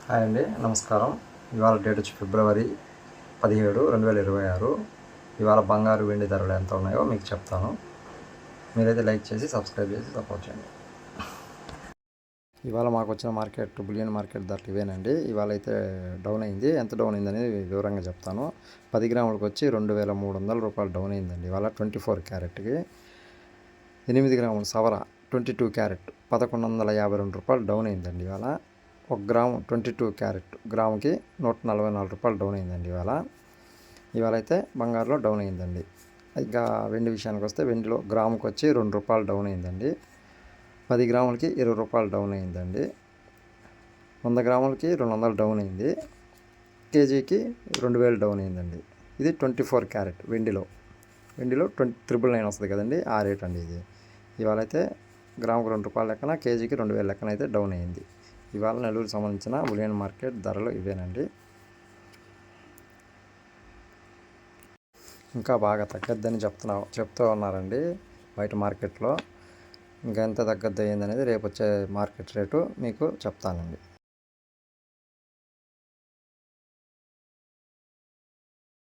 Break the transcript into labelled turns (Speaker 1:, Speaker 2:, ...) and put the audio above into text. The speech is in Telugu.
Speaker 1: హాయ్ అండి, నమస్కారం. ఇవాళ డేట్ వచ్చి ఫిబ్రవరి 17, 2026. ఇవాళ బంగారు వెండి ధరలు ఎంత ఉన్నాయో మీకు చెప్తాను. మీరైతే లైక్ చేసి సబ్స్క్రైబ్ చేసి సపోర్ట్ చేయండి. ఇవాళ మాకు వచ్చిన బులియన్ మార్కెట్ ధరలు ఇవేనండి. ఇవాళ అయితే డౌన్ అయింది. ఎంత డౌన్ అయింది అనేది వివరంగా చెప్తాను. 10 గ్రాములకు వచ్చి 2300 రూపాయలు డౌన్ అయిందండి ఇవాళ 24 క్యారెట్కి. 8 గ్రాముల సవర 22 క్యారెట్ 1152 రూపాయలు డౌన్ అయిందండి ఇవాళ. 1 గ్రాము 22 క్యారెట్ గ్రాముకి 144 రూపాయలు డౌన్ అయిందండి ఇవాళ అయితే బంగారులో డౌన్ అయిందండి. ఇంకా వెండి విషయానికి వస్తే వెండిలో గ్రాముకి వచ్చి 2 రూపాయలు డౌన్ అయిందండి. 10 గ్రాములకి 20 రూపాయలు డౌన్ అయిందండి. 100 గ్రాములకి 200 డౌన్ అయింది. కేజీకి 2000 డౌన్ అయిందండి. ఇది 24 క్యారెట్ వెండిలో 999 వస్తుంది కదండి, ఆ రేట్ అండి ఇది. ఇవాళ అయితే గ్రాముకు 2 రూపాయల లెక్కన, కేజీకి 2000 లెక్కన అయితే డౌన్ అయింది. ఇవాళ నెల్లూరుకి సంబంధించిన బులియన్ మార్కెట్ ధరలు ఇవేనండి. ఇంకా బాగా తగ్గద్దని చెప్తూ ఉన్నారండి బయట మార్కెట్లో. ఇంకా ఎంత తగ్గద్దు అయ్యింది అనేది రేపు వచ్చే మార్కెట్ రేటు మీకు చెప్తానండి.